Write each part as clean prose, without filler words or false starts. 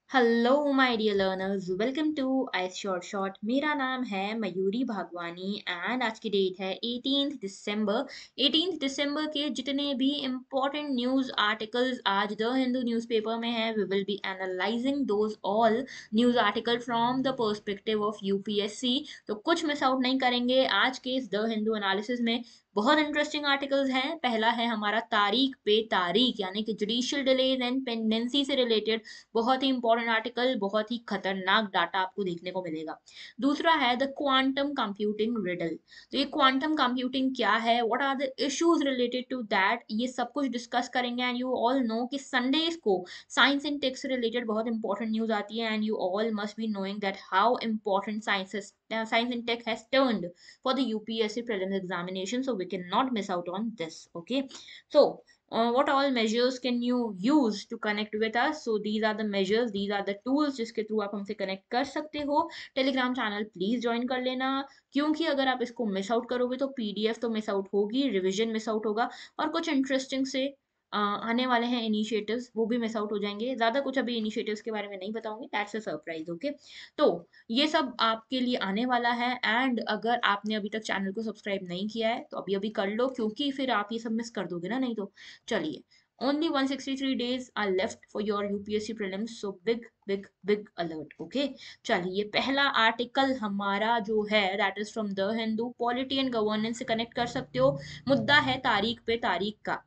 Hello my dear learners, welcome to ice short short. मेरा नाम है मयूरी भागवानी एंड आज की डेट है 18th दिसंबर। 18th दिसंबर के जितने भी इम्पोर्टेंट न्यूज़ आर्टिकल्स आज द हिंदू न्यूज़पेपर में है, we will be analysing those all news article from the perspective of UPSC. तो कुछ मिस आउट नहीं करेंगे आज के इस द हिंदू एनालिसिस में। बहुत इंटरेस्टिंग आर्टिकल्स हैं। पहला है हमारा तारीख पे तारीख, यानी कि जुडिशियल डिलेज एंड पेंडेंसी से रिलेटेड बहुत ही इंपॉर्टेंट आर्टिकल, बहुत ही खतरनाक डाटा आपको देखने को मिलेगा। दूसरा है द क्वांटम कंप्यूटिंग रिडल। तो ये क्वांटम कंप्यूटिंग क्या है, what are the issues related to that, ये सब कुछ डिस्कस करेंगे। एंड यू ऑल नो कि संडेज को साइंस एंड टेक से रिलेटेड बहुत इंपॉर्टेंट न्यूज आती है, and you all must be knowing that how important science and tech has turned for the UPSC prelims examination, so we cannot miss out on this. Okay, so what all measures can you use to connect with us? So these are the measures, these are the tools जिसके through आप हमसे connect कर सकते हो। Telegram channel please join कर लेना, क्योंकि अगर आप इसको मिस आउट करोगे तो पीडीएफ तो मिस आउट होगी, रिवीजन मिस आउट होगा, और कुछ इंटरेस्टिंग से आने वाले हैं इनिशिएटिव्स, वो भी मिस आउट हो जाएंगे। ज्यादा कुछ अभी इनिशिएटिव्स के बारे में नहीं बताऊंगी, दैट्स अ सरप्राइज। ओके, तो ये सब आपके लिए आने वाला है। एंड अगर आपने अभी तक चैनल को सब्सक्राइब नहीं किया है तो अभी अभी कर लो, क्योंकि फिर आप ये सब मिस कर दोगे ना, नहीं तो। चलिए, only 163 days are left for your UPSC prelims, so big alert. Okay, चलिए, पहला आर्टिकल हमारा जो है that is from the Hindu. Polity and governance से कनेक्ट कर सकते हो। मुद्दा है तारीख पे तारीख का।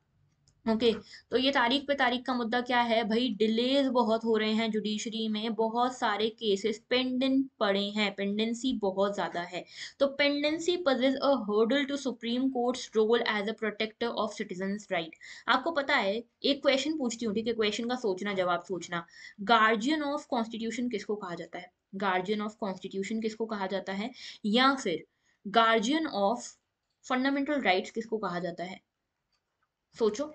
ओके, तो ये तारीख पे तारीख का मुद्दा क्या है भाई? डिलेज बहुत हो रहे हैं जुडिशरी में, बहुत सारे केसेस पेंडेंट पड़े हैं, पेंडेंसी बहुत ज्यादा है। तो pendency poses a hurdle to Supreme Court's role as a protector of citizens right. आपको पता है, एक क्वेश्चन पूछती हूँ, ठीक है? क्वेश्चन का सोचना, जवाब सोचना। गार्जियन ऑफ कॉन्स्टिट्यूशन किसको कहा जाता है? गार्जियन ऑफ कॉन्स्टिट्यूशन किसको कहा जाता है? या फिर गार्जियन ऑफ फंडामेंटल राइट्स किसको कहा जाता है? सोचो।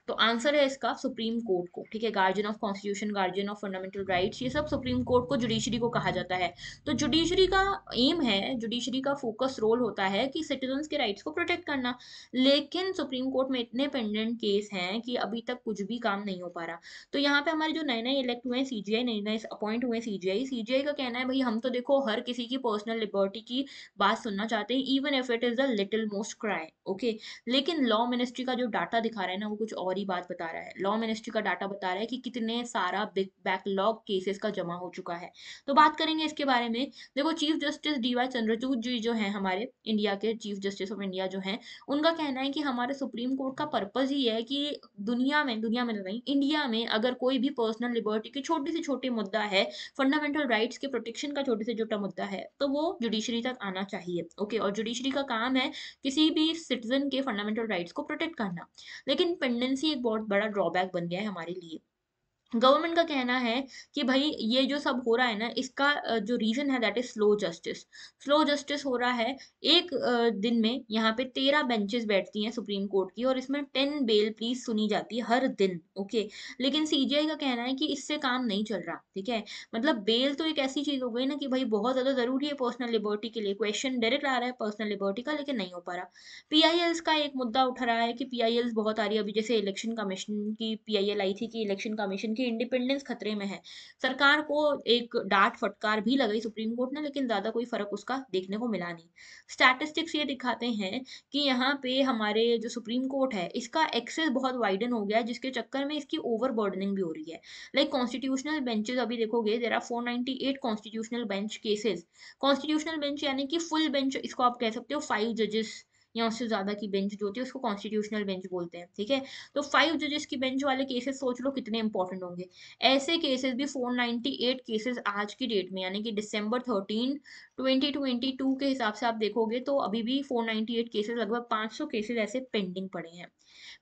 तो आंसर है इसका सुप्रीम कोर्ट को। ठीक है, guardian of constitution, guardian of fundamental rights, ये सब सुप्रीम कोर्ट को, जुडिशरी को कहा जाता है। तो जुडिशरी का एम है, जुडिशरी का फोकस रोल होता है कि सिटीजन्स के राइट्स को प्रोटेक्ट करना। लेकिन सुप्रीम कोर्ट में इतने पेंडेंट केस हैं कि अभी तक कुछ भी काम नहीं हो पा रहा। तो यहाँ पे हमारे जो नए नए इलेक्ट हुए हैं सीजीआई, नए नए अपॉइंट हुए सीजीआई, सीजीआई का कहना है भाई हम तो देखो हर किसी की पर्सनल लिबर्टी की बात सुनना चाहते हैं, even if it is the little most cry. Okay, लेकिन लॉ मिनिस्ट्री का जो डाटा दिखा रहा है ना, वो कुछ और ही बात बता रहा है। लॉ मिनिस्ट्री का डाटा बता रहा है कि कितने सारा बिग बैकलॉग केसेस का जमा हो चुका है। तो बात करेंगे इसके बारे में। देखो, चीफ जस्टिस डीवाई चंद्रचूड़ जी जो है, हमारे इंडिया के चीफ जस्टिस ऑफ इंडिया जो है, उनका कहना है कि हमारे सुप्रीम कोर्ट का पर्पज ही है कि दुनिया में तो नहीं, इंडिया में अगर कोई भी पर्सनल लिबर्टी की छोटी से छोटी मुद्दा है, फंडामेंटल राइट्स के प्रोटेक्शन का छोटे से छोटा मुद्दा है, तो वो जुडिशरी तक आना चाहिए। ओके, और जुडिशरी का काम है किसी भी सिटीजन के फंडामेंटल राइट्स को प्रोटेक्ट करना। लेकिन पेंडेंसी एक बहुत बड़ा ड्रॉबैक बन गया है हमारे लिए। गवर्नमेंट का कहना है कि भाई ये जो सब हो रहा है ना, इसका जो रीजन है that is slow justice. Slow justice हो रहा है। एक दिन में यहाँ पे 13 बेंचेस बैठती हैं सुप्रीम कोर्ट की, और इसमें 10 बेल प्लीज सुनी जाती है हर दिन। ओके, लेकिन सीजीआई का कहना है कि इससे काम नहीं चल रहा। ठीक है, मतलब बेल तो एक ऐसी चीज हो गई ना कि भाई बहुत ज्यादा जरूरी है पर्सनल लिबर्टी के लिए, क्वेश्चन डायरेक्ट आ रहा है पर्सनल लिबर्टी का, लेकिन नहीं हो पा रहा। पीआईएल्स का एक मुद्दा उठ रहा है कि पीआईएल्स बहुत आ रही है अभी, जैसे इलेक्शन कमीशन की पीआईएल आई थी कि इलेक्शन कमीशन की इंडिपेंडेंस खतरे में है। सरकार को एक डांट फटकार भी लगाई सुप्रीम कोर्ट ने, लेकिन ज्यादा कोई फर्क उसका देखने को मिला नहीं। स्टैटिस्टिक्स ये दिखाते हैं कि यहाँ पे हमारे जो सुप्रीम कोर्ट है, इसका एक्सेस बहुत वाइडन हो गया है, जिसके चक्कर में इसकी ओवर बर्डनिंग भी हो रही है। लाइक कॉन्स्टिट्यूशनल बेंचेस अभी देखोगे, there are 498 constitutional bench cases. Constitutional bench यानी कि फुल बेंच, इसको आप कह सकते हो 5 जजेस या उससे ज्यादा की बेंच जो होती है उसको कॉन्स्टिट्यूशनल बेंच बोलते हैं। ठीक है, तो 5 जजेस की बेंच वाले केसेस सोच लो कितने इंपॉर्टेंट होंगे। ऐसे केसेस भी 498 केसेस आज की डेट में, यानी कि December 13 2022 के हिसाब से आप देखोगे तो अभी भी 498 केसेस, लगभग 500 केसेस ऐसे पेंडिंग पड़े हैं।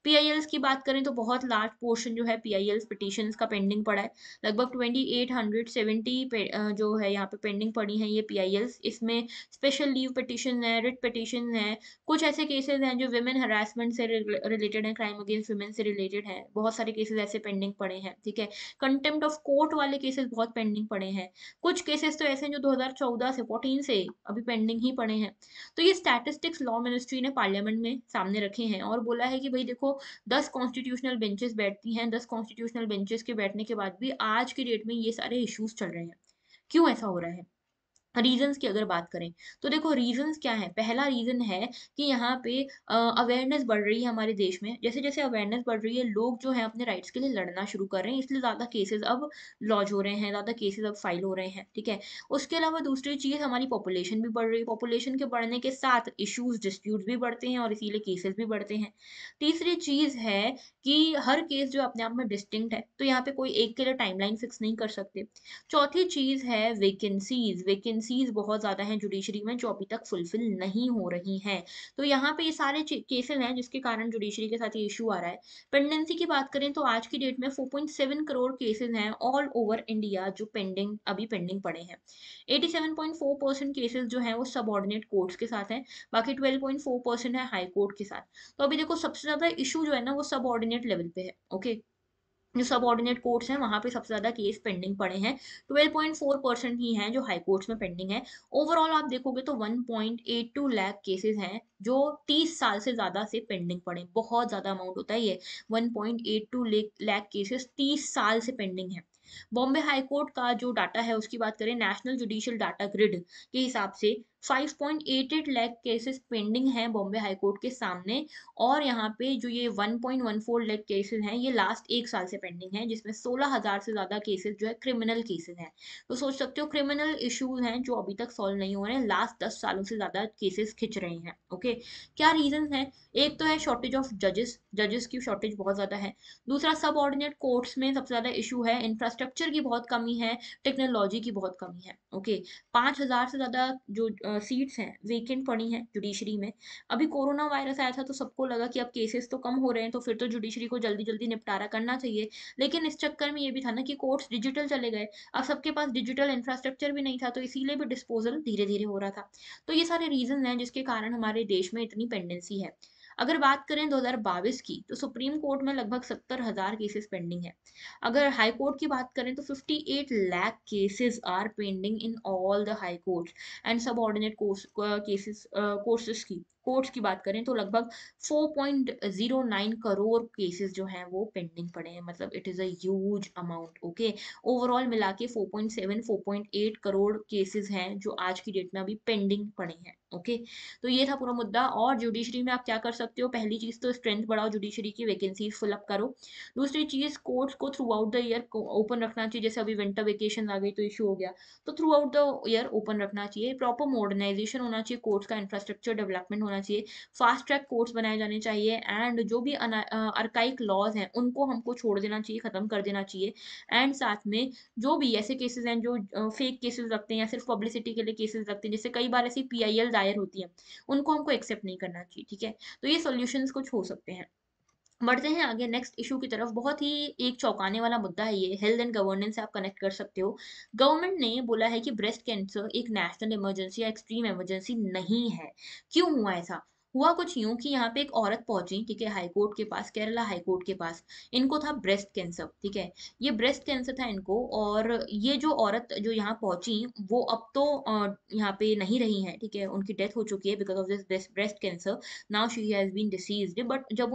पीआईएल्स की बात करें तो बहुत लार्ज पोर्शन जो है पीआईएल्स पिटिशंस का पेंडिंग पड़ा है। लगभग 2870 जो है यहाँ पे पेंडिंग पड़ी हैं ये पीआईएल्स। इसमें स्पेशल लीव पिटिशन है, रिट पिटिशन है, कुछ ऐसे केसेस हैं जो विमेन हरासमेंट से रिलेटेड हैं, क्राइम अगेंस्ट वुमेन से रिलेटेड हैं, बहुत सारे केसेस ऐसे पेंडिंग पड़े हैं। ठीक है, कंटेम्प्ट ऑफ कोर्ट वाले केसेस बहुत पेंडिंग पड़े हैं। कुछ केसेस तो ऐसे हैं जो 2014 से 14 से अभी पेंडिंग ही पड़े हैं। तो ये स्टैटिस्टिक्स लॉ मिनिस्ट्री ने पार्लियामेंट में सामने रखे हैं और बोला है कि भाई देखो 10 कॉन्स्टिट्यूशनल बेंचेस बैठती हैं, 10 कॉन्स्टिट्यूशनल बेंचेस के बैठने के बाद भी आज की डेट में ये सारे इश्यूज़ चल रहे हैं। क्यों ऐसा हो रहा है? रीजंस की अगर बात करें तो देखो रीजंस क्या है। पहला रीजन है कि यहाँ पे अवेयरनेस बढ़ रही है हमारे देश में। जैसे जैसे अवेयरनेस बढ़ रही है लोग जो है अपने राइट्स के लिए लड़ना शुरू कर रहे हैं, इसलिए ज़्यादा केसेस अब लॉन्च हो रहे हैं, ज़्यादा केसेस अब फाइल हो रहे हैं, ठीक है। उसके अलावा दूसरी चीज़ हमारी पॉपुलेशन भी बढ़ रही है, पॉपुलेशन के बढ़ने के साथ इश्यूज डिस्प्यूट भी बढ़ते हैं और इसीलिए केसेस भी बढ़ते हैं। तीसरी चीज़ है कि हर केस जो अपने आप में डिस्टिंक्ट है, तो यहाँ पे कोई एक के लिए टाइमलाइन फिक्स नहीं कर सकते। चौथी चीज़ है वैकेंसीज़, वैकेंसीज़ बहुत ज़्यादा हैं जुडिशरी में जो अभी तक फुलफिल नहीं हो रही हैं। तो यहाँ पे ये सारे केसेस हैं जिसके कारण जुडिशरी के साथ ये इश्यू आ रहा है। पेंडेंसी की बात करें तो आज की डेट में 4.7 करोड़ केसेस हैं ऑल ओवर इंडिया जो अभी पेंडिंग पड़े हैं। 87.4% केसेस जो हैं वो सबऑर्डिनेट कोर्ट्स के साथ हैं, बाकी 12.4% है हाई कोर्ट के साथ। तो अभी देखो सबसे ज़्यादा इश्यू जो है ना वो सबऑर्डिनेट लेवल पे है, ओके। जो सबऑर्डिनेट कोर्ट्स हैं वहाँ पे सबसे ज़्यादा केस पेंडिंग पड़े हैं। 12.4% ही हैं जो हाई कोर्ट्स में पेंडिंग है। ओवरऑल आप देखोगे तो 1.82 लाख केसेस हैं जो 30 साल से ज़्यादा से पेंडिंग पड़े। बहुत ज़्यादा अमाउंट होता है ये। 1.82 लाख केसेस 30 साल से पेंडिंग है। बॉम्बे हाई कोर्ट का जो डाटा है उसकी बात करें, नेशनल जुडिशियल डाटा ग्रिड के हिसाब से 5.88 लाख केसेस पेंडिंग हैं बॉम्बे हाई कोर्ट के सामने। और यहाँ पे जो ये 1.14 लाख केसेस हैं ये लास्ट एक साल से पेंडिंग है, जिसमें 16,000 से ज़्यादा केसेस जो है क्रिमिनल केसेस हैं। तो सोच सकते हो क्रिमिनल इश्यूज हैं जो अभी तक सॉल्व नहीं हो रहे हैं, लास्ट 10 सालों से ज़्यादा केसेस खिंच रहे हैं, ओके। क्या रीजन है? एक तो है शॉर्टेज ऑफ जजेस, जजेस की शॉर्टेज बहुत ज़्यादा है। दूसरा सब ऑर्डिनेट कोर्ट्स में सबसे ज़्यादा इशू है इंफ्रास्ट्रक्चर की बहुत कमी है, टेक्नोलॉजी की बहुत कमी है, ओके। 5,000 से ज़्यादा जो सीट्स हैं वेकेंट पड़ी हैं जुडिशरी में। अभी कोरोना वायरस आया था तो सबको लगा कि अब केसेस तो कम हो रहे हैं तो फिर तो जुडिशरी को जल्दी जल्दी निपटारा करना चाहिए। लेकिन इस चक्कर में ये भी था ना कि कोर्ट्स डिजिटल चले गए। अब सबके पास डिजिटल इंफ्रास्ट्रक्चर भी नहीं था तो इसीलिए भी डिस्पोजल धीरे धीरे हो रहा था। तो ये सारे रीजन हैं जिसके कारण हमारे देश में इतनी पेंडेंसी है। अगर बात करें 2022 की तो सुप्रीम कोर्ट में लगभग 70,000 केसेस पेंडिंग है। अगर हाई कोर्ट की बात करें तो 58 lakh cases are pending in all the high court. And subordinate cases courses की कोर्ट्स की बात करें तो लगभग 4.09 करोड़ केसेस जो हैं वो पेंडिंग पड़े हैं, मतलब it is a huge amount, okay. Overall मिला के 4.7 4.8 करोड़ केसेस हैं जो आज की डेट में अभी पेंडिंग पड़े हैं, ओके। तो ये था पूरा मुद्दा। और जुडिशरी में आप क्या कर सकते हो? पहली चीज़ तो स्ट्रेंथ बढ़ाओ, जुडिशरी की वैकेंसी फिल अप करो। दूसरी चीज़ कोर्ट्स को through out the year open रखना चाहिए। जैसे अभी विंटर वेकेशन आ गई तो इशू हो गया, तो through out the year open रखना चाहिए। प्रॉपर मॉडर्नाइजेशन होना चाहिए, कोर्ट्स का इंफ्रास्ट्रक्चर डेवलपमेंट होना चाहिए, फास्ट ट्रैक कोर्ट्स बनाए जाने चाहिए। एंड जो भी अर्काइक लॉज हैं उनको हमको छोड़ देना चाहिए, खत्म कर देना चाहिए। एंड साथ में जो भी ऐसे केसेस हैं जो फेक केसेस रखते हैं या सिर्फ पब्लिसिटी के लिए केसेस रखते हैं, जैसे कई बार ऐसी पीआईएल दायर होती है, उनको हमको एक्सेप्ट नहीं करना चाहिए, ठीक है। तो ये सॉल्यूशंस कुछ हो सकते हैं। बढ़ते हैं आगे नेक्स्ट इशू की तरफ। बहुत ही एक चौंकाने वाला मुद्दा है ये, हेल्थ एंड गवर्नेंस से आप कनेक्ट कर सकते हो। गवर्नमेंट ने बोला है कि ब्रेस्ट कैंसर एक नेशनल इमरजेंसी या एक्सट्रीम इमरजेंसी नहीं है। क्यों हुआ ऐसा? हुआ कुछ यूं कि यहाँ पे एक औरत पहुंची, ठीक है, हाई कोर्ट के पास, केरला हाई कोर्ट के पास। इनको था ब्रेस्ट कैंसर, ठीक है। ये ब्रेस्ट कैंसर था इनको। और ये जो औरत जो यहाँ पहुंची वो अब तो यहाँ पे नहीं रही है, ठीक है, उनकी डेथ हो चुकी है because of this breast cancer. Now she has been deceased. But जब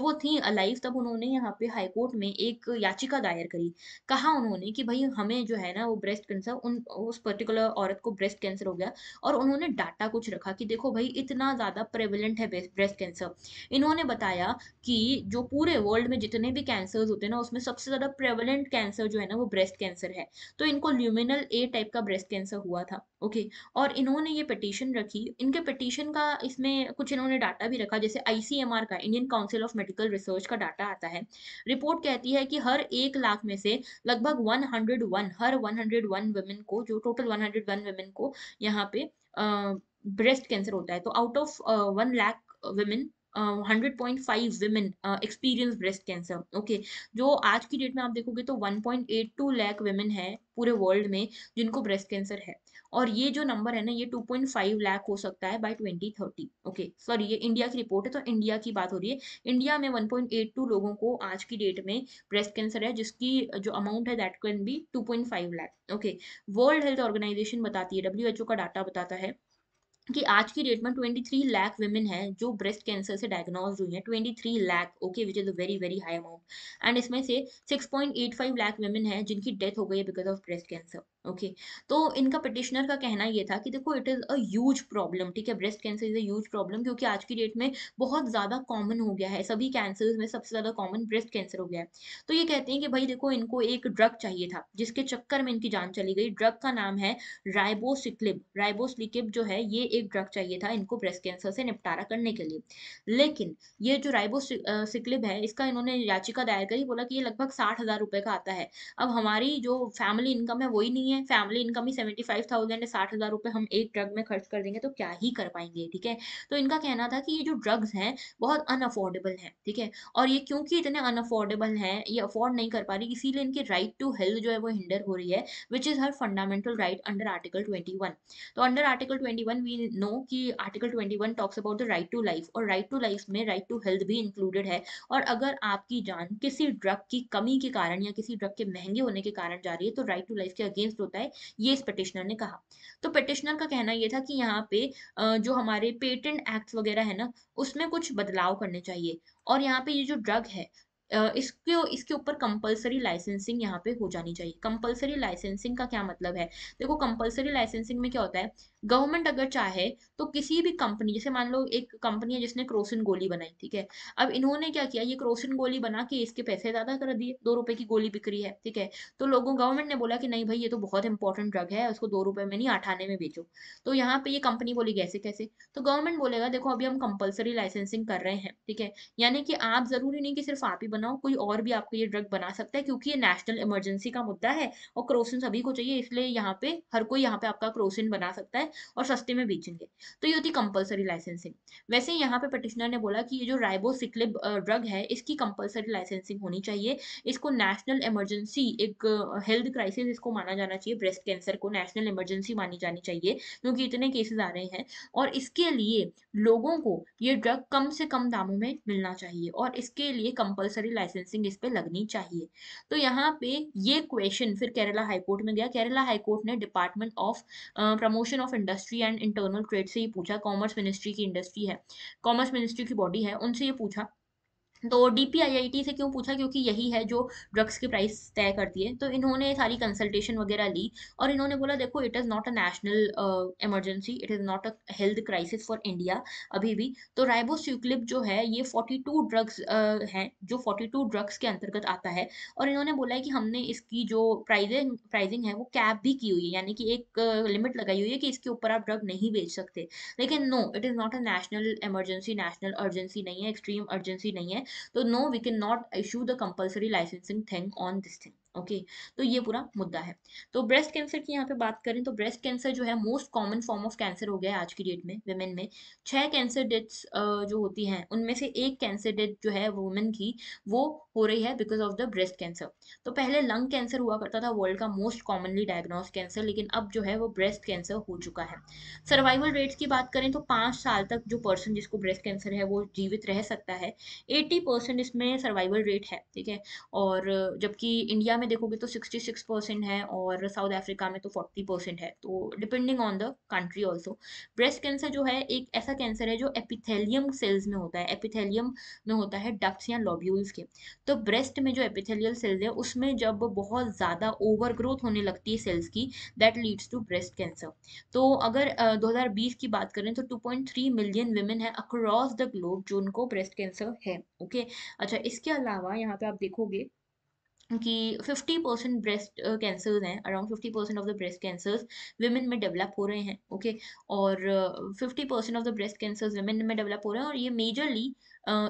वो थी अलाइव तब उन्होंने यहाँ पे हाई कोर्ट में एक याचिका दायर करी। कहा उन्होंने कि भाई हमें जो है ना वो ब्रेस्ट कैंसर, उन उस पर्टिकुलर औरत को ब्रेस्ट कैंसर हो गया। और उन्होंने डाटा कुछ रखा कि देखो भाई इतना ज़्यादा प्रेवलेंट है ब्रेस्ट कैंसर। इन्होंने बताया कि जो पूरे वर्ल्ड में जितने भी कैंसर्स होते हैं ना उसमें सबसे ज़्यादा प्रेवलेंट कैंसर जो है ना वो ब्रेस्ट कैंसर है। तो इनको ल्यूमिनल ए टाइप का ब्रेस्ट कैंसर हुआ था, ओके। और इन्होंने ये पिटीशन रखी। इनके पिटीशन का इसमें कुछ इन्होंने डाटा भी रखा, जैसे आईसीएमआर का, Indian council of medical research का डाटा आता है। रिपोर्ट कहती है कि हर 1 लाख में से लगभग 101 वुमेन को, जो टोटल 101 वुमेन को यहाँ पे ब्रेस्ट कैंसर होता है। तो out of 1 lakh women 100.5 women experience breast cancer, okay. जो आज की डेट में आप देखोगे तो 1.82 लाख women है पूरे वर्ल्ड में जिनको ब्रेस्ट कैंसर है। और ये जो नंबर है ना ये 2.5 लाख हो सकता है बाय 2030, ओके। सॉरी, ये इंडिया की रिपोर्ट है तो इंडिया की बात हो रही है। इंडिया में 1.82 लोगों को आज की डेट में ब्रेस्ट कैंसर है, जिसकी जो अमाउंट है that can be 2.5 lakh, okay. World health organisation बताती है, डब्ल्यू एच ओ का डाटा बताता है कि आज की डेट में 23 लाख वुमेन हैं जो ब्रेस्ट कैंसर से डायग्नोज हुई हैं, 23 lakh, okay, which is a very very high amount. And इसमें से 6.85 लाख वुमेन हैं जिनकी डेथ हो गई है because of breast cancer. Okay, तो इनका पिटिशनर का कहना ये था कि देखो it is a huge problem, ठीक है, breast cancer is a huge problem, क्योंकि आज की डेट में बहुत ज्यादा कॉमन हो गया है, सभी कैंसर में सबसे ज्यादा कॉमन ब्रेस्ट कैंसर हो गया है। तो ये कहते हैं कि भाई देखो इनको एक ड्रग चाहिए था जिसके चक्कर में इनकी जान चली गई। ड्रग का नाम है राइबोसिक्लिब। राइबोसिक्लिब जो है ये एक ड्रग चाहिए था इनको ब्रेस्ट कैंसर से निपटारा करने के लिए। लेकिन ये जो राइबोसिक्लिब है इसका इन्होंने याचिका दायर करी, बोला कि ये लगभग 60,000 रुपए का आता है। अब हमारी जो फैमिली इनकम है वही नहीं है, फैमिली इनकम ही 75,000 है, 60,000 रुपए हम एक ड्रग में खर्च कर देंगे तो क्या ही कर पाएंगे, ठीक है। तो इनका कहना था कि ये जो ड्रग्स हैं बहुत अनअफोर्डेबल हैं, ठीक है, और ये क्योंकि इतने अनअफोर्डेबल हैं, ये अफोर्ड नहीं कर पा रही, इसीलिए इनकी राइट टू हेल्थ जो है वो हिंडर हो रही है, which is her fundamental right under article 21। तो अंडर आर्टिकल 21 वी नो कि article 21 talks about the right to life, और राइट टू लाइफ में राइट टू हेल्थ भी इंक्लूडेड है। और अगर आपकी जान किसी ड्रग की कमी के कारण या किसी ड्रग के महंगे होने के कारण जा रही है तो राइट टू लाइफ के अगेंस्ट होता है, ये इस पिटिशनर ने कहा। तो पिटिशनर का कहना यह था कि यहाँ पे जो हमारे पेटेंट एक्ट वगैरह है ना उसमें कुछ बदलाव करने चाहिए, और यहाँ पे ये जो ड्रग है इसके इसके ऊपर कंपलसरी लाइसेंसिंग यहाँ पे हो जानी चाहिए। कंपलसरी लाइसेंसिंग का क्या मतलब है? देखो कंपलसरी लाइसेंसिंग में क्या होता है, गवर्नमेंट अगर चाहे तो किसी भी कंपनी, जैसे मान लो एक कंपनी है जिसने क्रोसिन गोली बनाई, ठीक है, अब इन्होंने क्या किया, ये क्रोसिन गोली बना के इसके पैसे ज्यादा कर दिए, 2 रुपए की गोली बिक रही है, ठीक है, तो लोगों गवर्नमेंट ने बोला कि नहीं भाई ये तो बहुत इंपॉर्टेंट ड्रग है, उसको 2 रुपए में नहीं 8 आने में बेचो। तो यहाँ पे ये कंपनी बोली कैसे कैसे, तो गवर्नमेंट बोलेगा देखो अभी हम कंपलसरी लाइसेंसिंग कर रहे हैं, ठीक है, यानी कि आप जरूरी नहीं कि सिर्फ आप ही बनाओ, कोई और भी आपको ये ड्रग बना सकता है, क्योंकि ये नेशनल इमरजेंसी का मुद्दा है और क्रोसिन सभी को चाहिए, इसलिए यहाँ पे हर कोई यहाँ पे आपका क्रोसिन बना सकता है और सस्ते में बेचेंगे। तो ये होती कंपलसरी लाइसेंसिंग। वैसे ही यहाँ पे पटिशनर ने बोला कि ये जो राइबोसिक्लिब ड्रग है इसकी कंपलसरी लाइसेंसिंग होनी चाहिए, इसको नेशनल इमरजेंसी, एक हेल्थ क्राइसिस इसको माना जाना चाहिए, ब्रेस्ट कैंसर को नेशनल इमरजेंसी मानी जानी चाहिए क्योंकि इतने केसेस आ रहे हैं, और इसके लिए लोगों को ये ड्रग कम से कम दामों में मिलना चाहिए और इसके लिए कंपलसरी लाइसेंसिंग इस पे लगनी चाहिए। तो यहाँ पे ये क्वेश्चन फिर केरला हाई कोर्ट में गया। केरला हाई कोर्ट ने department of promotion of industry and internal trade से ये पूछा, कॉमर्स मिनिस्ट्री की इंडस्ट्री है, कॉमर्स मिनिस्ट्री की बॉडी है, उनसे ये पूछा। तो डीपीआईआईटी से क्यों पूछा, क्योंकि यही है जो ड्रग्स की प्राइस तय करती है। तो इन्होंने सारी कंसल्टेशन वगैरह ली और इन्होंने बोला देखो it is not a national emergency, it is not a health crisis for India अभी भी। तो राइबोस्यूक्लिब जो है ये 42 ड्रग्स हैं, जो 42 ड्रग्स के अंतर्गत आता है, और इन्होंने बोला है कि हमने इसकी जो प्राइसिंग प्राइसिंग है वो कैप भी की हुई है, यानी कि एक लिमिट लगाई हुई है कि इसके ऊपर आप ड्रग नहीं बेच सकते। लेकिन no, it is not a national emergency, national urgency नहीं है, एक्सट्रीम अर्जेंसी नहीं है। तो no we can not issue the compulsory licensing thing on this thing. Okay, तो ये पूरा मुद्दा है। तो ब्रेस्ट कैंसर की यहाँ पे बात करें तो ब्रेस्ट कैंसर जो है most common form of cancer हो गया है आज की डेट में वुमेन में। 6 कैंसर डेथ्स जो होती हैं उनमें से एक कैंसर डेथ जो है वुमेन की वो हो रही है because of the breast cancer. तो पहले लंग कैंसर हुआ करता था वर्ल्ड का मोस्ट कॉमनली डायग्नोज कैंसर, लेकिन अब जो है वो ब्रेस्ट कैंसर हो चुका है। सर्वाइवल रेट्स की बात करें तो 5 साल तक जो पर्सन जिसको ब्रेस्ट कैंसर है वो जीवित रह सकता है, 80% इसमें सर्वाइवल रेट है, ठीक है। और जबकि इंडिया में देखोगे तो 66% है और साउथ अफ्रीका में तो 40% है, तो depending on the country also. Breast cancer जो है एक ऐसा कैंसर है जो एपिथेलियम सेल्स में होता है, एपिथेलियम में होता है डक्ट्स या लोब्यूल्स के। तो ब्रेस्ट में जो एपिथेलियल सेल्स है उसमें जब बहुत ज़्यादा ओवर ग्रोथ होने लगती है सेल्स की, that leads to breast cancer. तो अगर 2020 की बात करें तो 2.3 मिलियन वुमेन है अक्रॉस द ग्लोब जो उनको ब्रेस्ट कैंसर है। ओके, अच्छा इसके अलावा यहाँ पे आप देखोगे कि 50% ब्रेस्ट कैंसर्स हैं, around 50% of the breast cancers women में डेवलप हो रहे हैं। ओके, और 50% of the breast cancers women में डेवलप हो रहे हैं, और ये मेजरली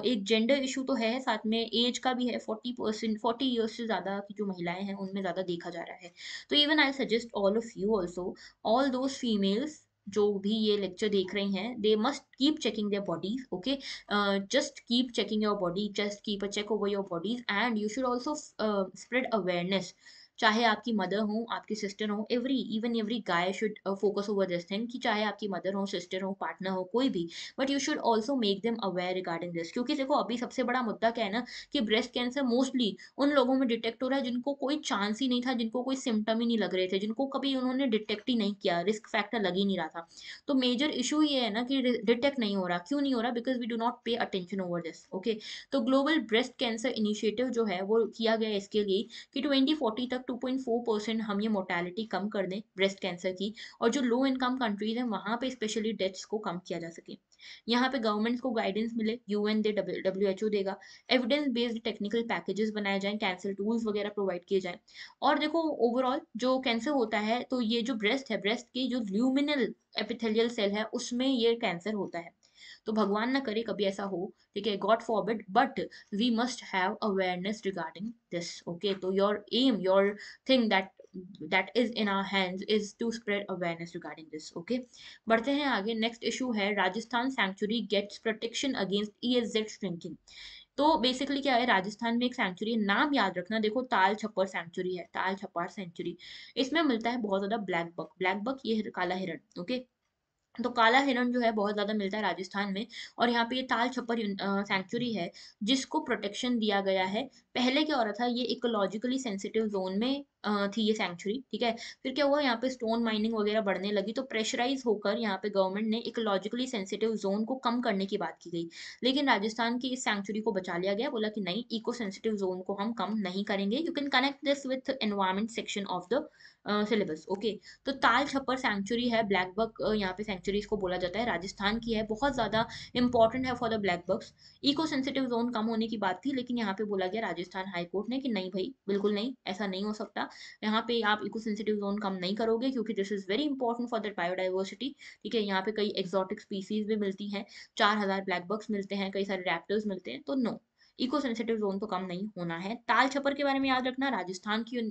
एक जेंडर इशू तो है, साथ में एज का भी है। 40%, 40 ईयर्स से ज़्यादा की जो महिलाएं हैं उनमें ज़्यादा देखा जा रहा है। तो even I suggest all of you also, all those females जो भी ये लेक्चर देख रही हैं, they must keep checking their bodies. Okay, just keep checking your body, just keep a check over your bodies, and you should also spread awareness। चाहे आपकी mother हो, आपकी सिस्टर हो, every guy should focus over this thing कि चाहे आपकी mother हो, sister हो, पार्टनर हो, कोई भी, but you should also make them aware regarding this. क्योंकि देखो अभी सबसे बड़ा मुद्दा क्या है ना, कि ब्रेस्ट कैंसर मोस्टली उन लोगों में डिटेक्ट हो रहा है जिनको कोई चांस ही नहीं था, जिनको कोई सिम्टम ही नहीं लग रहे थे, जिनको कभी उन्होंने डिटेक्ट ही नहीं किया, रिस्क फैक्टर लग ही नहीं रहा था। तो मेजर इशू ये है ना कि डिटेक्ट नहीं हो रहा। क्यों नहीं हो रहा? Because we do not pay attention over this. Okay, तो ग्लोबल ब्रेस्ट कैंसर इनिशिएटिव जो है वो किया गया है इसके लिए कि 2040 तक 2.4% हम ये मोर्टेलिटी कम कर दें ब्रेस्ट कैंसर की, और जो लो इनकम कंट्रीज हैं वहां पे स्पेशली डेथ्स को कम किया जा सके। यहाँ पे गवर्नमेंट्स को गाइडेंस मिले, यूएन दे, WHO देगा, एविडेंस बेस्ड टेक्निकल पैकेजेस बनाए जाएं, कैंसर टूल्स वगैरह प्रोवाइड किए जाएं। और देखो ओवरऑल जो कैंसर होता है, तो ये जो ब्रेस्ट है, ब्रेस्ट की जो ल्यूमिनल एपिथेलियल सेल है उसमें ये कैंसर होता है। तो भगवान ना करे कभी ऐसा हो, ठीक है, God forbid, but we must have awareness regarding this. Okay, तो your um, your thing that is in our hands is to spread awareness regarding this. Okay, बढ़ते हैं आगे। नेक्स्ट इशू है Rajasthan sanctuary gets protection against ESZ shrinking. तो basically क्या है, राजस्थान में एक सैंक्चुरी, नाम याद रखना, देखो ताल छपर सैंक्चुरी है, ताल छपर सैंक्चुरी। इसमें मिलता है बहुत ज्यादा ब्लैक बक, ब्लैक बक ये काला हिरण। ओके, तो काला हिरण जो है बहुत ज्यादा मिलता है राजस्थान में। और यहाँ पे ये ताल छपर सैंक्चुरी है जिसको प्रोटेक्शन दिया गया है। पहले क्या हो रहा था, ये इकोलॉजिकली सेंसिटिव जोन में थी ये सैंक्चुरी, ठीक है। फिर क्या हुआ, यहाँ पे स्टोन माइनिंग वगैरह बढ़ने लगी, तो प्रेशराइज होकर यहाँ पे गवर्नमेंट ने इकोलॉजिकली सेंसिटिव जोन को कम करने की बात की गई। लेकिन राजस्थान की इस सैंक्चुरी को बचा लिया गया, बोला कि नहीं, इको सेंसिटिव जोन को हम कम नहीं करेंगे। You can connect this with environment section of the syllabus. Okay, तो ताल छपर सैंक्चुरी है, ब्लैक बक यहाँ पे सैंक्चुरीज को बोला जाता है, राजस्थान की है, बहुत ज्यादा इंपॉर्टेंट है for the blackbucks. Eco sensitive zone कम होने की बात थी, लेकिन यहाँ पे बोला गया राजस्थान हाई कोर्ट ने कि नहीं भाई, बिल्कुल नहीं, ऐसा नहीं हो सकता। यहाँ पे आप इको सेंसिटिव जोन कम नहीं करोगे क्योंकि this is very important for the biodiversity. ठीक है, यहाँ पे कई एक्सोटिक स्पीसीज भी मिलती हैं, 4,000 ब्लैक बक्स मिलते हैं, कई सारे रैप्टर्स मिलते हैं, तो नो, इको सेंसिटिव जोन तो कम नहीं होना है। ताल छपर के बारे में याद रखना, राजस्थान की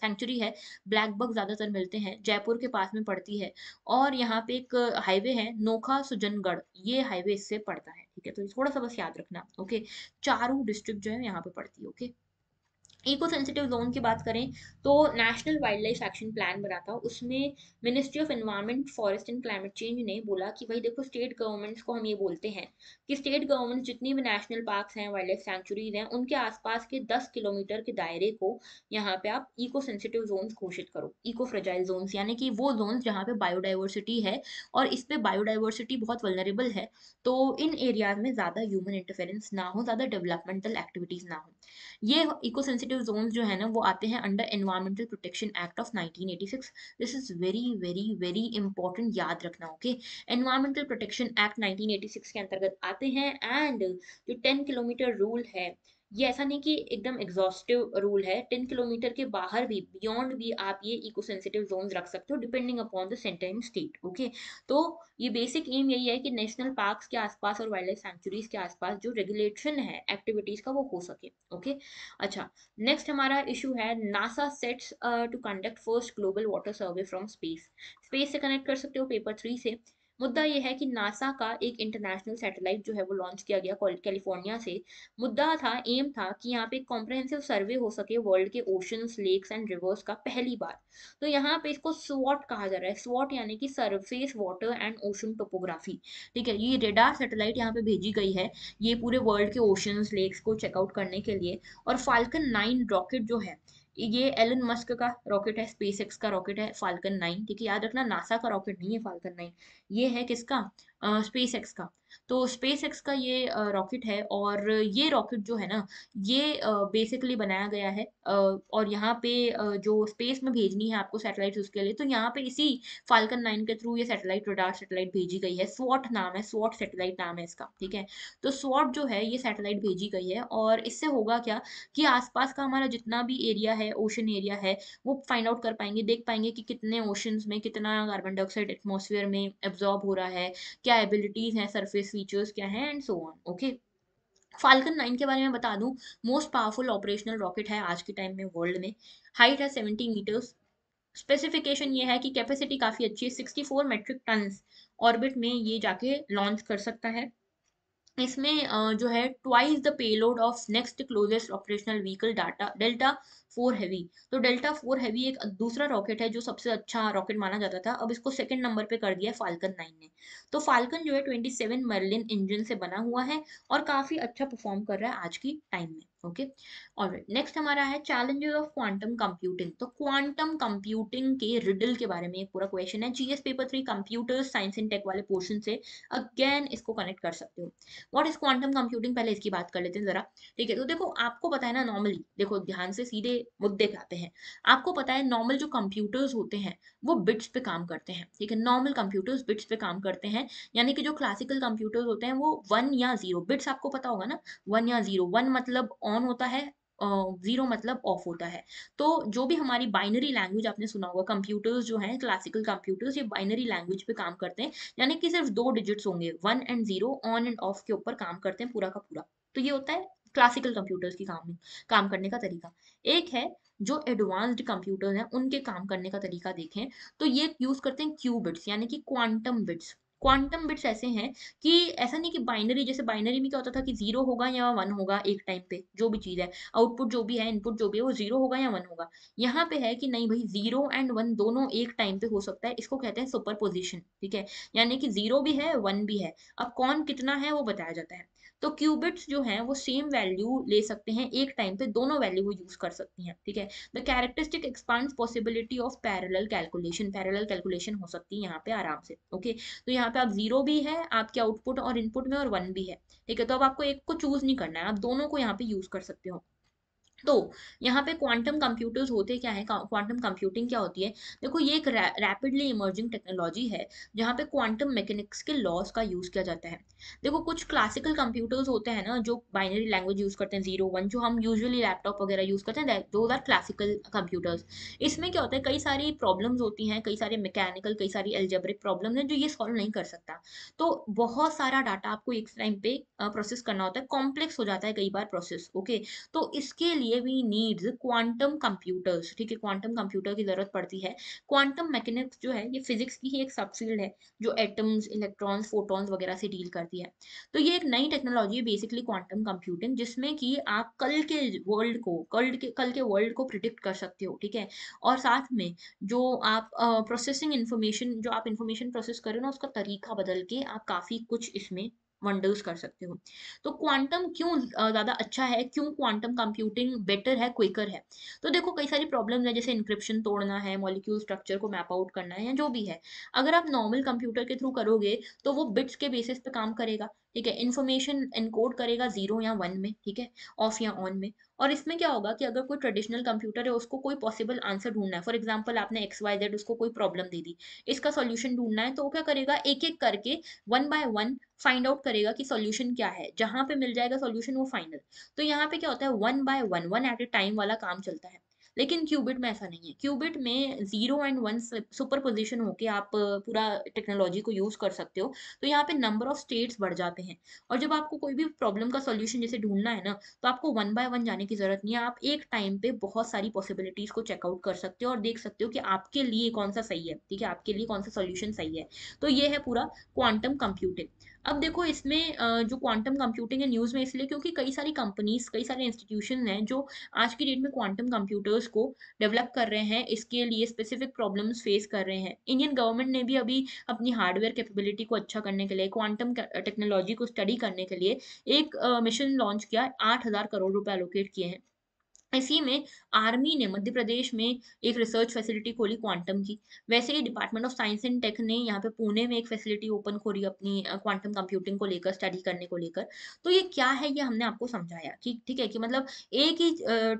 सेंचुरी है, ब्लैक बक ज्यादातर मिलते हैं, जयपुर के पास में पड़ती है। और यहाँ पे एक हाईवे है नोखा सुजनगढ़, ये हाईवे इससे पड़ता है, ठीक है, तो थोड़ा सा बस याद रखना। ओके, चारू डिस्ट्रिक्ट जो है यहाँ पे पड़ती है। ओके, इको सेंसिटिव जोन की बात करें तो national wild life action plan बना था, उसमें ministry of environment, forest and climate change ने बोला कि भाई देखो, स्टेट गवर्नमेंट्स को हम ये बोलते हैं कि स्टेट गवर्नमेंट जितनी भी नेशनल पार्क्स हैं, वाइल्ड लाइफ सैंक्चुरीज हैं, उनके आसपास के 10 किलोमीटर के दायरे को यहाँ पे आप इको सेंसिटिव जोन्स घोषित करो, इको फ्रेजाइल जोन्स, यानी कि वो जोन्स जहाँ पे बायोडाइवर्सिटी है और इस पे बायोडाइवर्सिटी बहुत वल्नरेबल है। तो इन एरियाज में ज्यादा ह्यूमन इंटरफेरेंस ना हो, ज्यादा डेवलपमेंटल एक्टिविटीज ना हो। ये इको सेंसिटिव जोन्स जो है ना वो आते हैं under environmental protection act of 1986। This is very very very important, याद रखना। ओके, एनवायरमेंटल प्रोटेक्शन एक्ट 1986 के अंतर्गत आते हैं। एंड जो 10 किलोमीटर रूल है, ये ऐसा नहीं कि एकदम एग्जॉस्टिव रूल है, 10 किलोमीटर के बाहर भी, बियॉन्ड भी आप ये इको सेंसिटिव जोन्स रख सकते हो depending upon the centre state. Okay, तो ये बेसिक एम यही है कि नेशनल पार्क्स के आसपास और वाइल्ड लाइफ सैंक्चुरीज के आसपास जो रेगुलेशन है एक्टिविटीज का वो हो सके। ओके, अच्छा, नेक्स्ट हमारा इशू है NASA sets to conduct first global water survey from space. Space से कनेक्ट कर सकते हो पेपर 3 से। मुद्दा ये है कि नासा का एक इंटरनेशनल सैटेलाइट जो है वो लॉन्च किया गया कैलिफोर्निया से। मुद्दा था, एम था कि यहाँ पे एक कॉम्प्रहेंसिव सर्वे हो सके वर्ल्ड के ओशंस, लेक्स एंड रिवर्स का पहली बार। तो यहाँ पे इसको स्वॉट कहा जा रहा है, स्वॉट यानी कि surface water and ocean topography. ठीक है, ये रेडार सैटेलाइट यहाँ पे भेजी गई है, ये पूरे वर्ल्ड के ओशंस, लेक्स को चेकआउट करने के लिए। और फाल्कन 9 रॉकेट जो है, ये एलन मस्क का रॉकेट है, स्पेस एक्स का रॉकेट है फाल्कन 9। ठीक है, याद रखना, नासा का रॉकेट नहीं है फाल्कन 9, ये है किसका, स्पेस एक्स का। तो स्पेस एक्स का ये रॉकेट है, और ये रॉकेट जो है ना, ये बेसिकली बनाया गया है और यहाँ पे जो स्पेस में भेजनी है आपको सैटेलाइट उसके लिए, तो यहाँ पे इसी फाल्कन 9 के थ्रू ये सैटेलाइट, रडार सैटेलाइट भेजी गई है। स्वॉट नाम है, स्वॉट सैटेलाइट नाम है इसका। ठीक है, तो स्वॉट जो है ये सैटेलाइट भेजी गई है, और इससे होगा क्या कि आसपास का हमारा जितना भी एरिया है, ओशन एरिया है, वो फाइंड आउट कर पाएंगे, देख पाएंगे कि कितने ओशंस में कितना कार्बन डाइऑक्साइड एटमॉस्फेयर में एब्जॉर्ब हो रहा है, क्या एबिलिटीज हैं, सरफेस फीचर्स क्या हैं, and so on. Okay, falcon 9 के बारे में बता दूं, मोस्ट पावरफुल ऑपरेशनल रॉकेट है आज के टाइम में वर्ल्ड में। हाइट है 70 मीटर्स। स्पेसिफिकेशन ये है कि कैपेसिटी काफी अच्छी है, 64 मेट्रिक टन ऑर्बिट में ये जाके लॉन्च कर सकता है। इसमें जो है twice the payload of next closest operational vehicle data delta four heavy. तो डेल्टा फोर हैवी एक दूसरा रॉकेट है जो सबसे अच्छा रॉकेट माना जाता था, अब इसको सेकंड नंबर पे कर दिया है फाल्कन 9 ने। तो फाल्कन जो है 27 मर्लिन इंजन से बना हुआ है और काफी अच्छा परफॉर्म कर रहा है आज की टाइम में। ओके, ऑलराइट, नेक्स्ट हमारा है चैलेंजेस ऑफ क्वांटम कंप्यूटिंग। तो क्वांटम कंप्यूटिंग के रिडल के बारे में एक पूरा क्वेश्चन है, GS paper 3 computers science and tech वाले पोर्शन से अगेन इसको कनेक्ट कर सकते हो। व्हाट इज क्वांटम कंप्यूटिंग, पहले इसकी बात कर लेते हैं जरा। ठीक है, तो देखो आपको पता है ना, नॉर्मली देखो ध्यान से सीधे मुद्दे पे आते हैं। आपको पता है नॉर्मल जो कंप्यूटर्स होते हैं वो बिट्स पे काम करते हैं। ठीक है, नॉर्मल कंप्यूटर्स बिट्स पे काम करते हैं, यानी कि जो क्लासिकल कंप्यूटर्स होते हैं वो वन या जीरो बिट्स, आपको पता होगा ना, वन या जीरो, वन मतलब ऑन होता है, जीरो मतलब ऑफ होता है। तो जो भी हमारी बाइनरी लैंग्वेज, आपने सुना होगा कंप्यूटर्स जो हैं क्लासिकल कंप्यूटर्स, ये बाइनरी लैंग्वेज पे काम करते हैं, यानी कि सिर्फ दो डिजिट्स होंगे, one and zero, on end of के ऊपर काम करते हैं पूरा का पूरा। तो ये होता है क्लासिकल कंप्यूटर्स की काम करने का तरीका। एक है जो एडवांस्ड कंप्यूटर्स हैं उनके काम करने का तरीका देखें, तो ये यूज करते हैं क्यूबिट्स यानी कि क्वांटम बिट्स। क्वांटम बिट्स ऐसे हैं कि ऐसा नहीं कि बाइनरी, जैसे बाइनरी में क्या होता था कि जीरो होगा या वन होगा एक टाइम पे, जो भी चीज है, आउटपुट जो भी है, इनपुट जो भी है, वो जीरो होगा या वन होगा। यहाँ पे है कि नहीं भाई, जीरो एंड वन दोनों एक टाइम पे हो सकता है, इसको कहते हैं सुपर पोजिशन। ठीक है, यानी कि जीरो भी है वन भी है, अब कौन कितना है वो बताया जाता है। तो क्यूबिट्स जो हैं वो सेम वैल्यू ले सकते हैं एक टाइम पे, दोनों वैल्यू वो यूज कर सकती हैं। ठीक है, the characteristic expands possibility of parallel calculation, parallel calculation हो सकती है यहाँ पे आराम से। ओके, तो यहाँ पे आप जीरो भी है आपके आउटपुट और इनपुट में, और वन भी है। ठीक है, तो अब आपको एक को चूज नहीं करना है, आप दोनों को यहाँ पे यूज कर सकते हो। तो यहाँ पे क्वांटम कंप्यूटर्स होते क्या है, क्वांटम कंप्यूटिंग क्या होती है। देखो ये एक रैपिडली इमर्जिंग टेक्नोलॉजी है जहाँ पे क्वांटम मैकेनिक्स के लॉस का यूज किया जाता है। देखो कुछ क्लासिकल कंप्यूटर्स होते हैं ना जो बाइनरी लैंग्वेज यूज करते हैं, जीरो वन, जो हम यूजुअली लैपटॉप वगैरह यूज करते हैं, दोज आर क्लासिकल कंप्यूटर्स। इसमें क्या होता है, कई सारी प्रॉब्लम्स होती हैं, कई सारे मैकेनिकल, कई सारी एल्जेब्रिक प्रॉब्लम है जो ये सॉल्व नहीं कर सकता। तो बहुत सारा डाटा आपको एक टाइम पे प्रोसेस करना होता है, कॉम्प्लेक्स हो जाता है कई बार प्रोसेस। ओके, तो इसके लिए वी नीड्स क्वांटम कंप्यूटर्स। ठीक है, क्वांटम कंप्यूटर की जरूरत पड़ती है। क्वांटम मैकेनिक्स जो है ये फिजिक्स की ही एक सबफील्ड है जो एटम्स, इलेक्ट्रॉन्स, फोटॉन्स वगैरह से डील करती है। तो ये एक नई टेक्नोलॉजी है बेसिकली क्वांटम कंप्यूटिंग, जिसमें कि आप कल के वर्ल्ड को प्रिडिक्ट कर सकते हो। ठीक है, और साथ में जो आप प्रोसेसिंग इंफॉर्मेशन, जो आप इंफॉर्मेशन प्रोसेस कर रहे हो ना, उसका तरीका बदल के आप काफी कुछ इसमें वंडर्स कर सकते हो। तो क्वांटम क्यों ज़्यादा अच्छा है, क्यों क्वांटम कंप्यूटिंग बेटर है, क्विकर है। तो देखो कई सारी प्रॉब्लम्स है, जैसे इंक्रिप्शन तोड़ना है, मॉलिक्यूल स्ट्रक्चर को मैप आउट करना है, या जो भी है। अगर आप नॉर्मल कंप्यूटर के थ्रू करोगे तो वो बिट्स के बेसिस पे काम करेगा। ठीक है, इन्फॉर्मेशन एनकोड करेगा जीरो या वन में। ठीक है, ऑफ या ऑन में। और इसमें क्या होगा कि अगर कोई ट्रेडिशनल कंप्यूटर है, उसको कोई पॉसिबल आंसर ढूंढना है, फॉर एग्जाम्पल आपने एक्स वाई जेड उसको कोई प्रॉब्लम दे दी, इसका सॉल्यूशन ढूंढना है, तो वो क्या करेगा, एक एक करके one by one find out करेगा कि सॉल्यूशन क्या है, जहां पे मिल जाएगा सॉल्यूशन वो फाइनल। तो यहाँ पे क्या होता है, one by one, one at a time वाला काम चलता है। लेकिन क्यूबिट में ऐसा नहीं है, क्यूबिट में zero and one super position होके आप पूरा टेक्नोलॉजी को यूज कर सकते हो। तो यहाँ पे नंबर ऑफ स्टेट्स बढ़ जाते हैं। और जब आपको कोई भी प्रॉब्लम का सॉल्यूशन जैसे ढूंढना है ना, तो आपको वन बाय वन जाने की जरूरत नहीं है, आप एक टाइम पे बहुत सारी पॉसिबिलिटीज को चेकआउट कर सकते हो और देख सकते हो कि आपके लिए कौन सा सही है। ठीक है, आपके लिए कौन सा सॉल्यूशन सही है। तो ये है पूरा क्वांटम कंप्यूटिंग। अब देखो इसमें जो क्वांटम कंप्यूटिंग है न्यूज़ में इसलिए क्योंकि कई सारी कंपनीज, कई सारे इंस्टीट्यूशन हैं जो आज की डेट में क्वांटम कंप्यूटर्स को डेवलप कर रहे हैं, इसके लिए स्पेसिफिक प्रॉब्लम्स फेस कर रहे हैं। इंडियन गवर्नमेंट ने भी अभी अपनी हार्डवेयर कैपेबिलिटी को अच्छा करने के लिए, क्वांटम टेक्नोलॉजी को स्टडी करने के लिए एक मिशन लॉन्च किया, 8,000 करोड़ रुपए एलोकेट किए हैं। इसी में आर्मी ने मध्य प्रदेश में एक रिसर्च फैसिलिटी खोली क्वांटम की। वैसे ही department of science and tech ने यहाँ पे पुणे में एक फैसिलिटी ओपन खोली अपनी क्वांटम कंप्यूटिंग को लेकर, स्टडी करने को लेकर। तो ये क्या है, ये हमने आपको समझाया कि ठीक है कि मतलब एक ही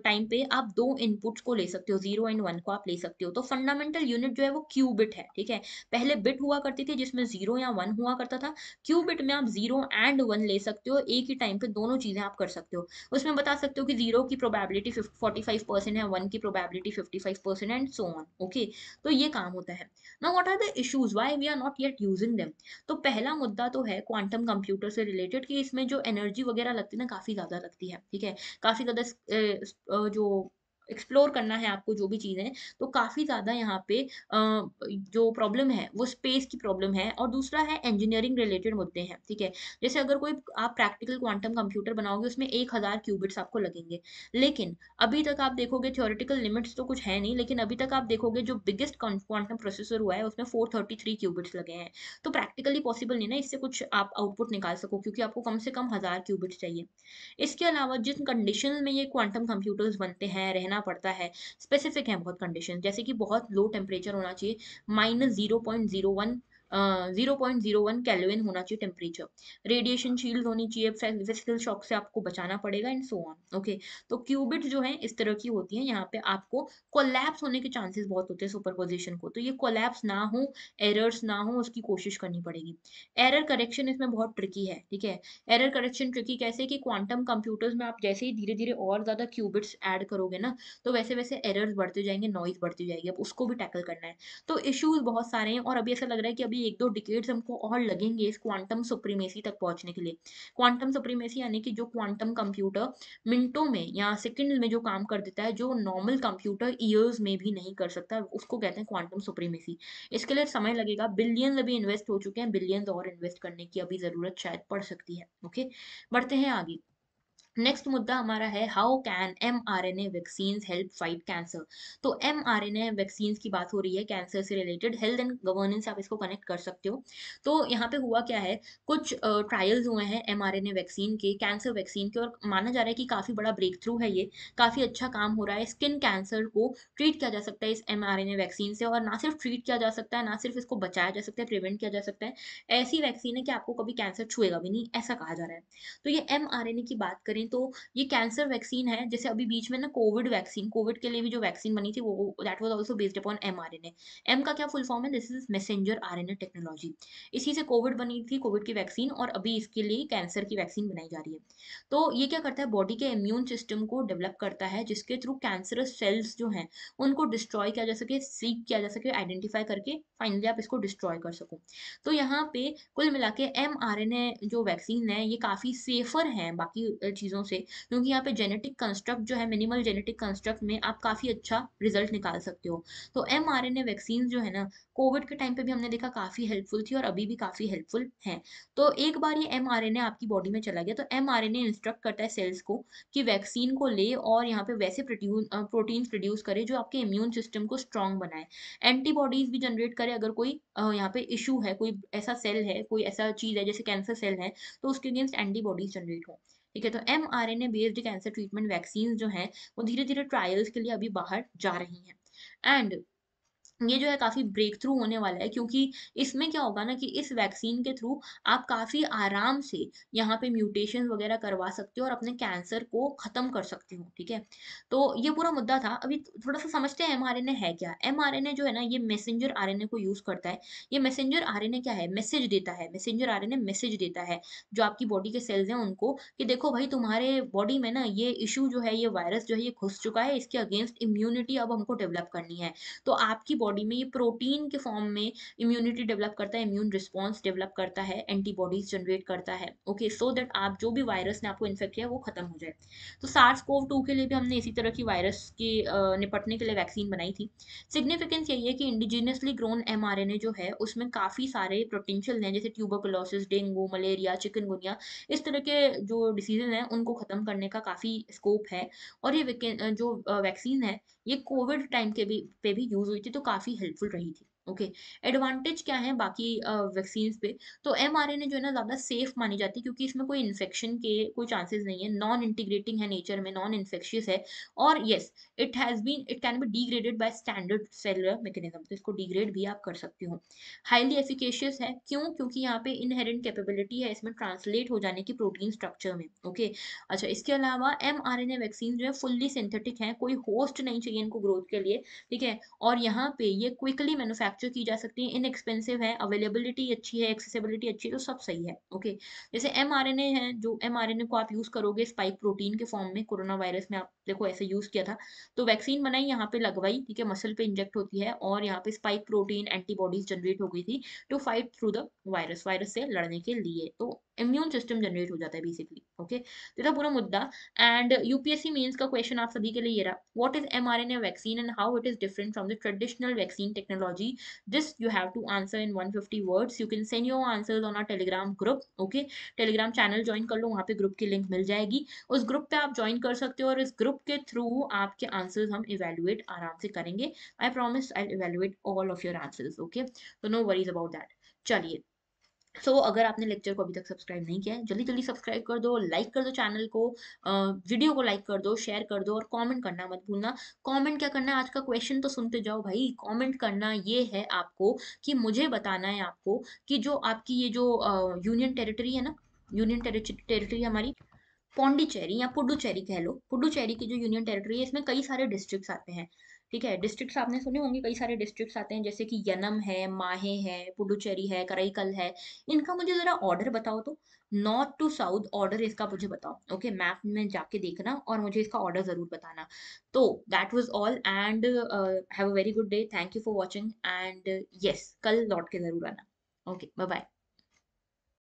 टाइम पे आप दो इनपुट्स को ले सकते हो, जीरो एंड वन को आप ले सकते हो। तो फंडामेंटल यूनिट जो है वो क्यूबिट है। ठीक है, पहले बिट हुआ करती थी जिसमें जीरो या वन हुआ करता था, क्यूबिट में आप जीरो एंड वन ले सकते हो, एक ही टाइम पे दोनों चीजें आप कर सकते हो। उसमें बता सकते हो कि जीरो की प्रोबेबिलिटी 45% है, वन की probability 55% and so on. Okay, तो ये काम होता है। Now what are the issues, why we are not yet using them. तो पहला मुद्दा तो है क्वांटम कंप्यूटर से रिलेटेड कि इसमें जो एनर्जी वगैरह लगती है ना, काफी ज्यादा लगती है। ठीक है, काफी ज्यादा जो एक्सप्लोर करना है आपको जो भी चीज़ें, तो काफ़ी ज़्यादा यहाँ पे जो प्रॉब्लम है वो स्पेस की प्रॉब्लम है और दूसरा है इंजीनियरिंग रिलेटेड मुद्दे हैं, ठीक है? जैसे अगर कोई आप प्रैक्टिकल क्वांटम कंप्यूटर बनाओगे उसमें 1000 क्यूबिट्स आपको लगेंगे। लेकिन अभी तक आप देखोगे थ्योरेटिकल लिमिट्स तो कुछ है नहीं, लेकिन अभी तक आप देखोगे जो बिगेस्ट क्वांटम प्रोसेसर हुआ है उसमें 433 क्यूबिट्स लगे हैं। तो प्रैक्टिकली पॉसिबल नहीं ना इससे कुछ आप आउटपुट निकाल सको क्योंकि आपको कम से कम 1000 क्यूबिट्स चाहिए। इसके अलावा जिन कंडीशन में ये क्वांटम कंप्यूटर्स बनते हैं, रहना पड़ता है, स्पेसिफिक हैं बहुत कंडीशन, जैसे कि बहुत लो टेम्परेचर होना चाहिए, -0.01 केल्विन होना चाहिए टेम्परेचर, रेडिएशन शील्ड होनी चाहिए, फिजिकल शॉक से आपको बचाना पड़ेगा एंड सो ऑन। ओके, तो क्यूबिट जो है इस तरह की होती है, यहाँ पे आपको कोलैप्स होने के चांसेस बहुत होते हैं सुपरपोजिशन को, तो ये कोलैप्स ना हो, एरर्स ना हो, उसकी कोशिश करनी पड़ेगी। एरर करेक्शन इसमें बहुत ट्रिकी है, ठीक है? एरर करेक्शन ट्रिकी कैसे कि क्वांटम कंप्यूटर्स में आप जैसे ही धीरे-धीरे और ज़्यादा क्यूबिट्स ऐड करोगे ना, तो वैसे-वैसे एरर्स बढ़ते जाएँगे, नॉइज़ बढ़ती जाएगी, अब उसको भी टैकल करना है। तो इश्यूज़ बहुत सारे हैं और अभी ऐसा लग रहा है कि अभी 1-2 डिकेड्स हमको और लगेंगे इस क्वांटम सुप्रीमेसी तक पहुँचने के लिए। क्वांटम सुप्रीमेसी यानी कि जो क्वांटम कंप्यूटर मिनटों में या सेकंड्स में जो काम कर देता है, जो नॉर्मल कंप्यूटर ईयर्स में भी नहीं कर सकता, उसको कहते हैं क्वांटम सुप्रीमेसी। इसके लिए समय लगेगा, बिलियंस अभी इन्वेस्ट हो चुके हैं, बिलियंस और इन्वेस्ट करने की अभी ज़रूरत शायद पड़ सकती है। ओके, बढ़ते हैं आगे। नेक्स्ट मुद्दा हमारा है how can mRNA vaccines help fight cancer. तो एमआरएनए वैक्सीन्स की बात हो रही है कैंसर से रिलेटेड, हेल्थ एंड गवर्नेंस आप इसको कनेक्ट कर सकते हो। तो यहाँ पे हुआ क्या है, कुछ ट्रायल्स हुए हैं एमआरएनए वैक्सीन के, कैंसर वैक्सीन के, और माना जा रहा है कि काफ़ी बड़ा ब्रेक थ्रू है ये, काफ़ी अच्छा काम हो रहा है। स्किन कैंसर को ट्रीट किया जा सकता है इस एमआरएनए वैक्सीन से, और ना सिर्फ ट्रीट किया जा सकता है, ना सिर्फ इसको बचाया जा सकता है, प्रिवेंट किया जा सकता है, ऐसी वैक्सीन है कि आपको कभी कैंसर छुएगा भी नहीं, ऐसा कहा जा रहा है। तो ये एमआरएनए की बात करें तो ये कैंसर वैक्सीन है, जैसे अभी बीच में ना कोविड वैक्सीन, कोविड के लिए भी जो वैक्सीन बनी थी वो that was also based upon mRNA. M का क्या फुल फॉर्म है, this is messenger RNA technology. इसी से कोविड बनी थी, कोविड की वैक्सीन, और अभी इसके लिए कैंसर की वैक्सीन बनाई जा रही है। तो ये क्या करता है, बॉडी के इम्यून सिस्टम को डेवलप करता है जिसके थ्रू कैंसरस सेल्स जो हैं उनको डिस्ट्रॉय किया जा सके, सीक किया जा सके, आइडेंटिफाई करके फाइनली आप इसको डिस्ट्रॉय कर सको। तो यहाँ पे कुल मिला के एमआरएनए जो वैक्सीन है ये काफ़ी सेफ़र हैं बाकी चीज़ों से, क्योंकि यहाँ पे जेनेटिक कंस्ट्रक्ट जो है, मिनिमल जेनेटिक कंस्ट्रक्ट में आप काफ़ी अच्छा रिज़ल्ट निकाल सकते हो। तो एमआरएनए वैक्सीन जो है ना, कोविड के टाइम पे भी हमने देखा काफ़ी हेल्पफुल थी और अभी भी काफ़ी हेल्पफुल हैं। तो एक बार ये एमआरएनए आपकी बॉडी में चला गया तो एमआरएनए इंस्ट्रक्ट करता है सेल्स को कि वैक्सीन को ले और यहाँ पे वैसे प्रोटीन्स प्रोड्यूस करे जो आपके इम्यून सिस्टम को स्ट्रॉन्ग बनाए। एंटीबॉडीज़ भी जनरेट करे अगर कोई यहाँ पे इश्यू है, कोई ऐसा सेल है, कोई ऐसा चीज़ है जैसे कैंसर सेल है, तो उसके अगेंस्ट एंटीबॉडीज़ जनरेट हों। ठीक है? तो mRNA based cancer treatment vaccines जो हैं, वो धीरे-धीरे ट्रायल्स के लिए अभी बाहर जा रही हैं। एंड ये जो है काफ़ी ब्रेक थ्रू होने वाला है, क्योंकि इसमें क्या होगा ना कि इस वैक्सीन के थ्रू आप काफ़ी आराम से यहाँ पे म्यूटेशन वगैरह करवा सकते हो और अपने कैंसर को ख़त्म कर सकते हो, ठीक है? तो ये पूरा मुद्दा था। अभी थोड़ा-सा समझते हैं एमआरएनए है क्या? एमआरएनए जो है ना ये मैसेंजर आरएनए को यूज़ करता है। ये मैसेंजर आरएनए क्या है? मैसेज देता है। मैसेंजर आरएनए मैसेज देता है, जो आपकी बॉडी के सेल्स हैं उनको, कि देखो भाई तुम्हारे बॉडी में ना ये इश्यू जो है, ये वायरस जो है ये घुस चुका है, इसके अगेंस्ट इम्यूनिटी अब हमको डेवलप करनी है। तो आपकी बॉडी में ये प्रोटीन के फॉर्म में इम्यूनिटी डेवलप करता है, इम्यून रिस्पॉन्स डेवलप करता है, एंटीबॉडीज जनरेट करता है, ओके, सो दैट आप जो भी वायरस ने आपको इन्फेक्ट किया है वो खत्म हो जाए। तो सार्स कोव 2 के लिए भी हमने इसी तरह की वायरस के निपटने के लिए वैक्सीन बनाई थी। सिग्निफिकेंस यही है कि इंडिजिनियसली ग्रोन एमआरएनए जो है उसमें काफ़ी सारे पोटेंशियल हैं, जैसे ट्यूबरकुलोसिस, डेंगू, मलेरिया, चिकनगुनिया, इस तरह के जो डिसीजेज हैं उनको खत्म करने का काफ़ी स्कोप है। और ये जो वैक्सीन है ये कोविड टाइम के भी पे भी यूज़ हुई थी, तो काफ़ी हेल्पफुल रही थी। ओके, एडवांटेज क्या है बाकी वैक्सीन्स पे? तो एमआरएनए जो है ना ज़्यादा सेफ मानी जाती है क्योंकि इसमें कोई इन्फेक्शन के कोई चांसेस नहीं है, नॉन इंटीग्रेटिंग है नेचर में, नॉन इन्फेक्शियस है, और yes it can be degraded by standard cellular mechanism, तो इसको डिग्रेड भी आप कर सकते हो। हाईली एफिकेशियस है, क्यों? क्योंकि यहाँ पे इनहेरेंट कैपेबिलिटी है इसमें ट्रांसलेट हो जाने की प्रोटीन स्ट्रक्चर में। ओके, अच्छा, इसके अलावा एमआरएनए वैक्सीन जो है फुल्ली सिंथेटिक है, कोई होस्ट नहीं चाहिए इनको ग्रोथ के लिए, ठीक है? और यहाँ पे ये क्विकली मैन्युफैक्चर की जा सकती है, इनएक्सपेंसिव है, अवेलेबिलिटी अच्छी है, एक्सेसिबिलिटी अच्छी है, तो सब सही है। ओके, जैसे एमआरएनए है, जो एमआरएनए को आप यूज़ करोगे स्पाइक प्रोटीन के फॉर्म में कोरोना वायरस में आप देखो ऐसे यूज़ किया था। तो वैक्सीन बनाई, यहाँ पे लगवाई, ठीक है, मसल पे इंजेक्ट होती है और यहाँ पे स्पाइक प्रोटीन एंटीबॉडीज़ जनरेट हो गई थी to fight through the virus, virus से लड़ने के लिए। तो इम्यून सिस्टम जनरेट हो जाता है बेसिकली, ओके? तो था पूरा मुद्दा। एंड यूपीएससी मेंस का क्वेश्चन आप सभी के लिए ये रहा, what is mRNA vaccine and how it is different from the traditional vaccine technology? This you have to answer in 150 words. You can send your answers on our telegram group, okay? Telegram channel join कर लो, वहाँ पे group की link मिल जाएगी। उस group पे आप join कर सकते हो और इस ग्रुप के थ्रू आपके आंसर्स हम इवैल्यूएट आराम से करेंगे। I promise I evaluate all of your answers, okay? तो नो वरीज अबाउट दैट। चलिए, अगर आपने लेक्चर को अभी तक सब्सक्राइब नहीं किया है, जल्दी जल्दी सब्सक्राइब कर दो, लाइक कर दो चैनल को, वीडियो को लाइक कर दो, शेयर कर दो और कमेंट करना मत भूलना। कमेंट क्या करना है, आज का क्वेश्चन तो सुनते जाओ भाई। कमेंट करना ये है आपको कि मुझे बताना है आपको कि जो आपकी ये जो यूनियन टेरिटरी है ना, यूनियन टेरिटरी हमारी पौंडीचेरी या पुडुचेरी कह लो, पुडुचेरी की जो यूनियन टेरिटरी है, इसमें कई सारे डिस्ट्रिक्ट्स आते हैं, ठीक है? डिस्ट्रिक्ट्स आपने सुने होंगे, कई सारे डिस्ट्रिक्ट्स आते हैं, जैसे कि यनम है, माहे है, पुडुचेरी है, कराईकल है। इनका मुझे ज़रा ऑर्डर बताओ तो, नॉर्थ टू साउथ ऑर्डर इसका मुझे बताओ, ओके? मैप में जाके देखना और मुझे इसका ऑर्डर ज़रूर बताना। तो that was all and have a very good day, thank you for watching and yes, कल लौट के ज़रूर आना। Okay, bye-bye.